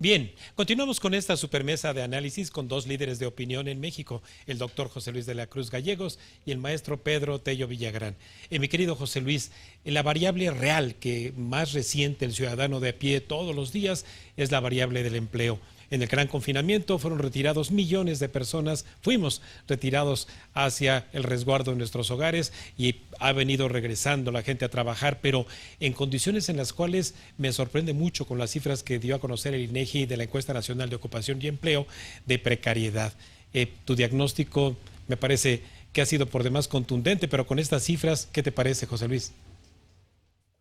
Bien, continuamos con esta supermesa de análisis con dos líderes de opinión en México, el doctor José Luis de la Cruz Gallegos y el maestro Pedro Tello Villagrán. Mi querido José Luis, la variable real que más resiente el ciudadano de a pie todos los días es la variable del empleo. En el gran confinamiento fueron retirados millones de personas, fuimos retirados hacia el resguardo de nuestros hogares y ha venido regresando la gente a trabajar, pero en condiciones en las cuales me sorprende mucho con las cifras que dio a conocer el INEGI de la Encuesta Nacional de Ocupación y Empleo de precariedad. Tu diagnóstico me parece que ha sido por demás contundente, pero con estas cifras, ¿qué te parece, José Luis?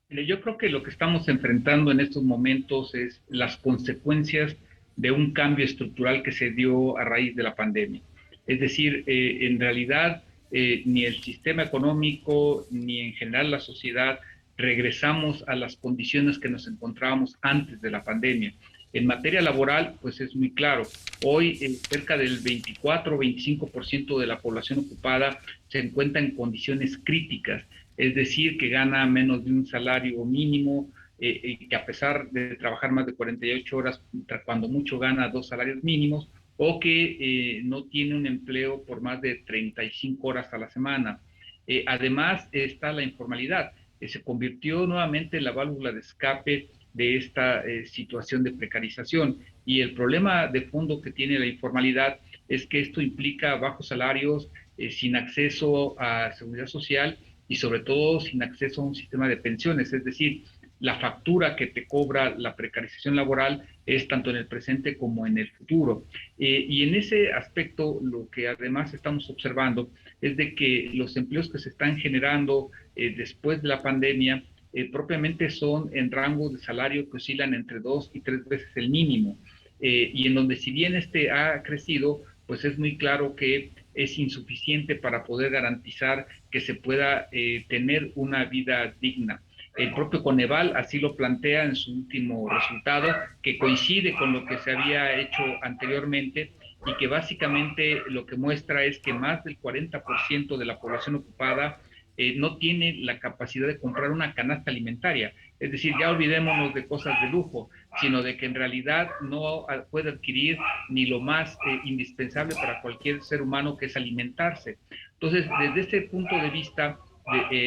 Yo creo que lo que estamos enfrentando en estos momentos es las consecuencias de un cambio estructural que se dio a raíz de la pandemia. Es decir, en realidad ni el sistema económico ni en general la sociedad regresamos a las condiciones que nos encontrábamos antes de la pandemia. En materia laboral, pues es muy claro. Hoy cerca del 24 o 25% de la población ocupada se encuentra en condiciones críticas, es decir, que gana menos de un salario mínimo, que a pesar de trabajar más de 48 horas, cuando mucho gana dos salarios mínimos, o que no tiene un empleo por más de 35 horas a la semana. Además está la informalidad, se convirtió nuevamente en la válvula de escape de esta situación de precarización. Y el problema de fondo que tiene la informalidad es que esto implica bajos salarios, sin acceso a seguridad social y sobre todo sin acceso a un sistema de pensiones. Es decir, la factura que te cobra la precarización laboral es tanto en el presente como en el futuro. Y en ese aspecto, lo que además estamos observando es de que los empleos que se están generando después de la pandemia propiamente son en rangos de salario que oscilan entre 2 y 3 veces el mínimo. Y en donde si bien este ha crecido, pues es muy claro que es insuficiente para poder garantizar que se pueda tener una vida digna. El propio Coneval así lo plantea en su último resultado, que coincide con lo que se había hecho anteriormente y que básicamente lo que muestra es que más del 40% de la población ocupada no tiene la capacidad de comprar una canasta alimentaria. Es decir, ya olvidémonos de cosas de lujo, sino de que en realidad no puede adquirir ni lo más indispensable para cualquier ser humano, que es alimentarse. Entonces, desde este punto de vista,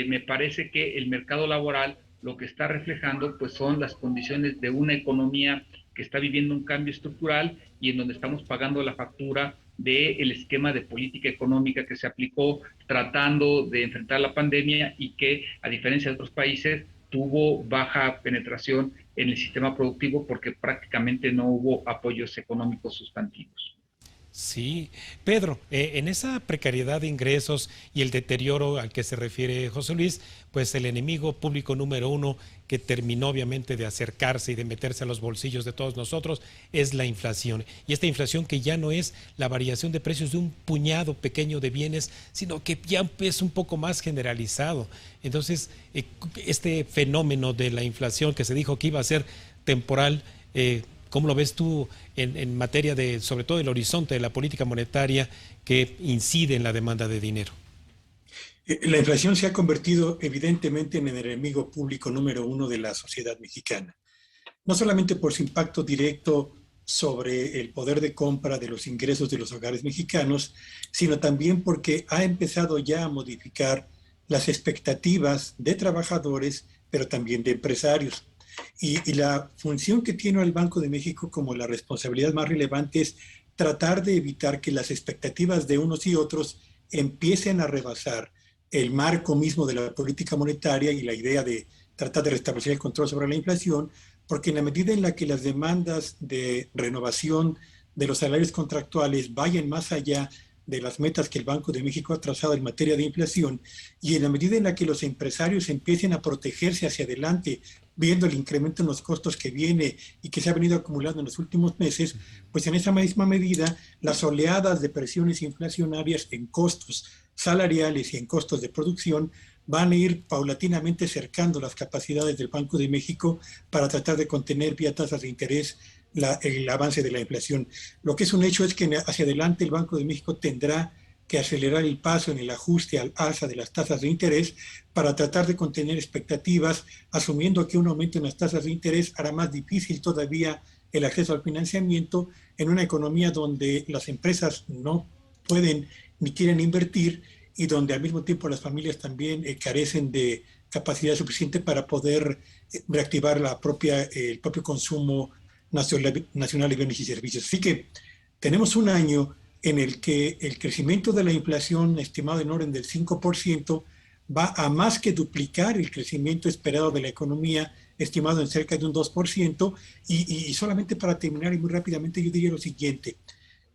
me parece que el mercado laboral lo que está reflejando pues son las condiciones de una economía que está viviendo un cambio estructural y en donde estamos pagando la factura del esquema de política económica que se aplicó tratando de enfrentar la pandemia y que, a diferencia de otros países, tuvo baja penetración en el sistema productivo porque prácticamente no hubo apoyos económicos sustantivos. Sí, Pedro, en esa precariedad de ingresos y el deterioro al que se refiere José Luis, pues el enemigo público número uno que terminó obviamente de acercarse y de meterse a los bolsillos de todos nosotros es la inflación. Y esta inflación que ya no es la variación de precios de un puñado pequeño de bienes, sino que ya es un poco más generalizado. Entonces, este fenómeno de la inflación que se dijo que iba a ser temporal, ¿cómo lo ves tú en materia de, sobre todo, el horizonte de la política monetaria que incide en la demanda de dinero? La inflación se ha convertido evidentemente en el enemigo público número uno de la sociedad mexicana, no solamente por su impacto directo sobre el poder de compra de los ingresos de los hogares mexicanos, sino también porque ha empezado ya a modificar las expectativas de trabajadores, pero también de empresarios. Y la función que tiene el Banco de México como la responsabilidad más relevante es tratar de evitar que las expectativas de unos y otros empiecen a rebasar el marco mismo de la política monetaria y la idea de tratar de restablecer el control sobre la inflación, porque en la medida en la que las demandas de renovación de los salarios contractuales vayan más allá de las metas que el Banco de México ha trazado en materia de inflación, y en la medida en la que los empresarios empiecen a protegerse hacia adelante, viendo el incremento en los costos que viene y que se ha venido acumulando en los últimos meses, pues en esa misma medida las oleadas de presiones inflacionarias en costos salariales y en costos de producción van a ir paulatinamente cercando las capacidades del Banco de México para tratar de contener vía tasas de interés el avance de la inflación. Lo que es un hecho es que hacia adelante el Banco de México tendrá que acelerar el paso en el ajuste al alza de las tasas de interés para tratar de contener expectativas, asumiendo que un aumento en las tasas de interés hará más difícil todavía el acceso al financiamiento en una economía donde las empresas no pueden ni quieren invertir y donde al mismo tiempo las familias también carecen de capacidad suficiente para poder reactivar el propio consumo nacional de bienes y servicios. Así que tenemos un año en el que el crecimiento de la inflación, estimado en orden del 5%, va a más que duplicar el crecimiento esperado de la economía, estimado en cerca de un 2%. Y solamente para terminar y muy rápidamente, yo diría lo siguiente.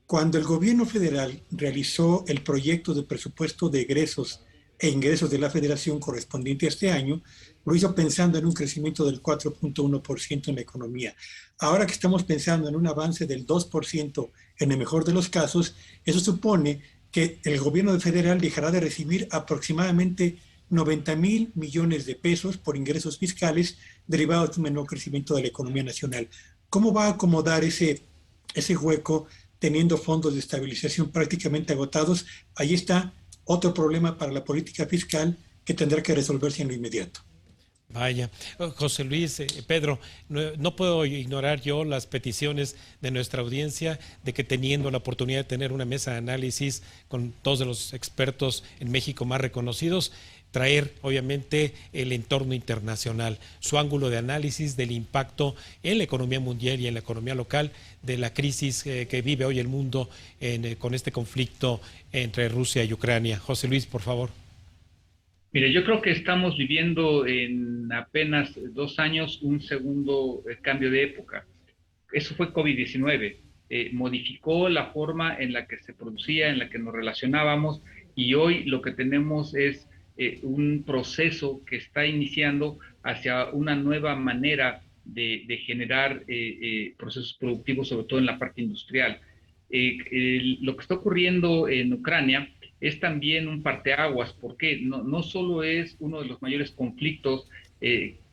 Cuando el gobierno federal realizó el proyecto de presupuesto de egresos e ingresos de la federación correspondiente a este año, lo hizo pensando en un crecimiento del 4.1% en la economía. Ahora que estamos pensando en un avance del 2% en el mejor de los casos, eso supone que el gobierno federal dejará de recibir aproximadamente 90,000 millones de pesos por ingresos fiscales derivados de un menor crecimiento de la economía nacional. ¿Cómo va a acomodar ese hueco teniendo fondos de estabilización prácticamente agotados? Ahí está otro problema para la política fiscal que tendrá que resolverse en lo inmediato. Vaya, José Luis, Pedro, no puedo ignorar yo las peticiones de nuestra audiencia de que teniendo la oportunidad de tener una mesa de análisis con todos de los expertos en México más reconocidos, traer obviamente el entorno internacional, su ángulo de análisis del impacto en la economía mundial y en la economía local de la crisis que vive hoy el mundo con este conflicto entre Rusia y Ucrania. José Luis, por favor. Mire, yo creo que estamos viviendo en apenas 2 años un segundo cambio de época. Eso fue COVID-19. Modificó la forma en la que se producía, en la que nos relacionábamos, y hoy lo que tenemos es un proceso que está iniciando hacia una nueva manera de generar procesos productivos, sobre todo en la parte industrial. Lo que está ocurriendo en Ucrania es también un parteaguas, porque no solo es uno de los mayores conflictos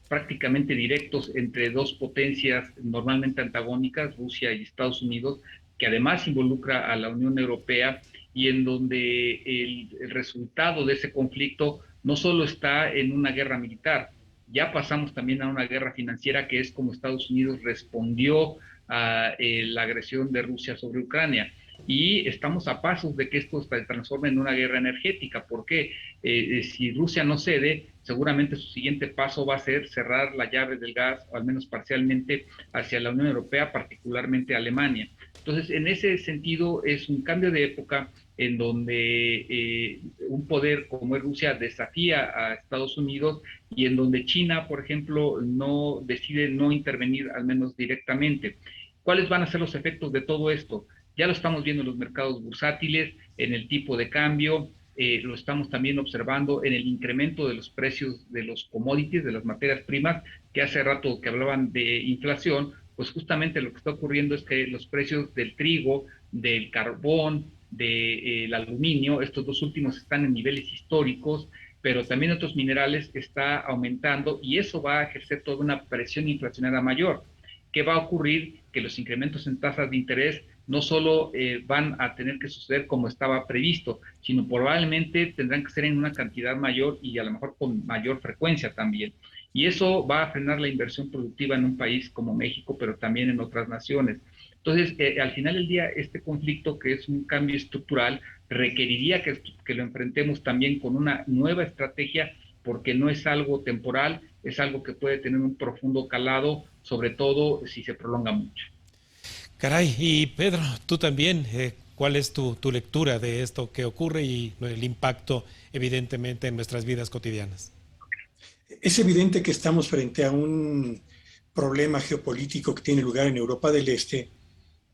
prácticamente directos entre dos potencias normalmente antagónicas, Rusia y Estados Unidos, que además involucra a la Unión Europea, y en donde el resultado de ese conflicto no solo está en una guerra militar, ya pasamos también a una guerra financiera, que es como Estados Unidos respondió a la agresión de Rusia sobre Ucrania. Y estamos a pasos de que esto se transforme en una guerra energética, porque si Rusia no cede, seguramente su siguiente paso va a ser cerrar la llave del gas, o al menos parcialmente, hacia la Unión Europea, particularmente Alemania. Entonces, en ese sentido, es un cambio de época en donde un poder como es Rusia desafía a Estados Unidos, y en donde China, por ejemplo, decide no intervenir, al menos directamente. ¿Cuáles van a ser los efectos de todo esto? Ya lo estamos viendo en los mercados bursátiles, en el tipo de cambio, lo estamos también observando en el incremento de los precios de los commodities, de las materias primas, que hace rato que hablaban de inflación, pues justamente lo que está ocurriendo es que los precios del trigo, del carbón, del aluminio, estos dos últimos están en niveles históricos, pero también otros minerales está aumentando, y eso va a ejercer toda una presión inflacionaria mayor. ¿Qué va a ocurrir? Que los incrementos en tasas de interés no solo van a tener que suceder como estaba previsto, sino probablemente tendrán que ser en una cantidad mayor y a lo mejor con mayor frecuencia también. Y eso va a frenar la inversión productiva en un país como México, pero también en otras naciones. Entonces, al final del día, este conflicto, que es un cambio estructural, requeriría que lo enfrentemos también con una nueva estrategia, porque no es algo temporal, es algo que puede tener un profundo calado, sobre todo si se prolonga mucho. Caray, y Pedro, tú también, ¿cuál es tu lectura de esto que ocurre y el impacto evidentemente en nuestras vidas cotidianas? Es evidente que estamos frente a un problema geopolítico que tiene lugar en Europa del Este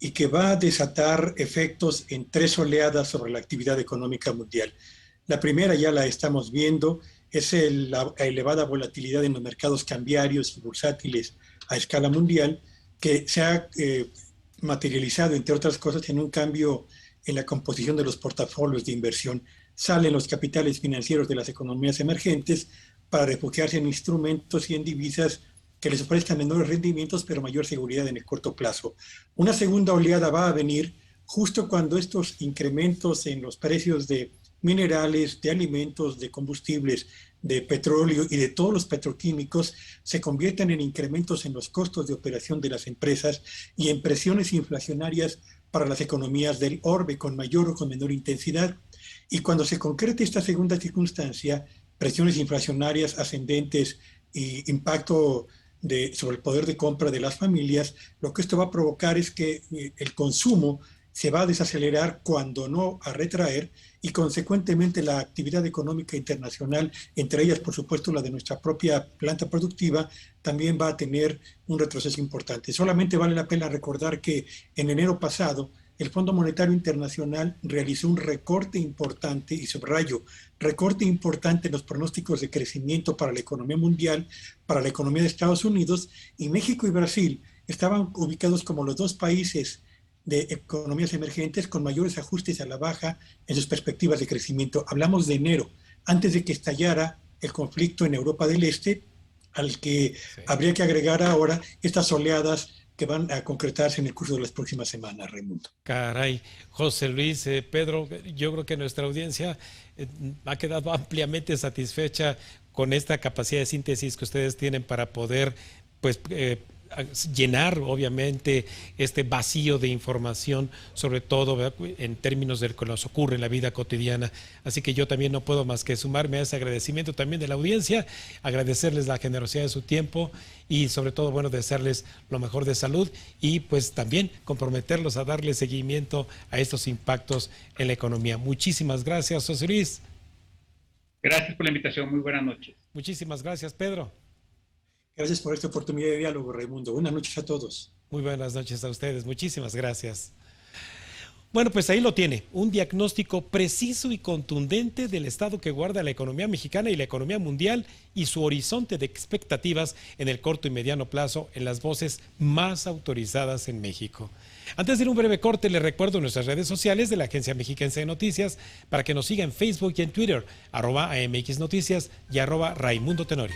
y que va a desatar efectos en 3 oleadas sobre la actividad económica mundial. La primera ya la estamos viendo, es la elevada volatilidad en los mercados cambiarios y bursátiles a escala mundial, que se ha materializado, entre otras cosas, en un cambio en la composición de los portafolios de inversión. Salen los capitales financieros de las economías emergentes para refugiarse en instrumentos y en divisas que les ofrezcan menores rendimientos, pero mayor seguridad en el corto plazo. Una segunda oleada va a venir justo cuando estos incrementos en los precios de minerales, de alimentos, de combustibles, de petróleo y de todos los petroquímicos se conviertan en incrementos en los costos de operación de las empresas y en presiones inflacionarias para las economías del orbe con mayor o con menor intensidad. Y cuando se concrete esta segunda circunstancia, presiones inflacionarias ascendentes y impacto sobre el poder de compra de las familias, lo que esto va a provocar es que el consumo se va a desacelerar, cuando no a retraer, y consecuentemente la actividad económica internacional, entre ellas por supuesto la de nuestra propia planta productiva, también va a tener un retroceso importante. Solamente vale la pena recordar que en enero pasado el Fondo Monetario Internacional realizó un recorte importante, y subrayo, recorte importante en los pronósticos de crecimiento para la economía mundial, para la economía de Estados Unidos, y México y Brasil estaban ubicados como los dos países de economías emergentes con mayores ajustes a la baja en sus perspectivas de crecimiento. Hablamos de enero, antes de que estallara el conflicto en Europa del Este, al que habría que agregar ahora estas oleadas que van a concretarse en el curso de las próximas semanas, Raimundo. Caray, José Luis, Pedro, yo creo que nuestra audiencia ha quedado ampliamente satisfecha con esta capacidad de síntesis que ustedes tienen para poder, pues, llenar obviamente este vacío de información, sobre todo, ¿verdad?, en términos de lo que nos ocurre en la vida cotidiana. Así que yo también no puedo más que sumarme a ese agradecimiento también de la audiencia, agradecerles la generosidad de su tiempo y sobre todo, bueno, desearles lo mejor de salud y pues también comprometerlos a darle seguimiento a estos impactos en la economía. Muchísimas gracias, José Luis. Gracias por la invitación, muy buenas noches. Muchísimas gracias, Pedro. Gracias por esta oportunidad de diálogo, Raimundo. Buenas noches a todos. Muy buenas noches a ustedes. Muchísimas gracias. Bueno, pues ahí lo tiene, un diagnóstico preciso y contundente del estado que guarda la economía mexicana y la economía mundial y su horizonte de expectativas en el corto y mediano plazo en las voces más autorizadas en México. Antes de ir a un breve corte, les recuerdo nuestras redes sociales de la Agencia Mexiquense de Noticias para que nos sigan en Facebook y en Twitter, @AMX Noticias y @Raimundo Tenorio.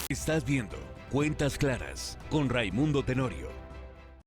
Estás viendo Cuentas Claras con Raimundo Tenorio.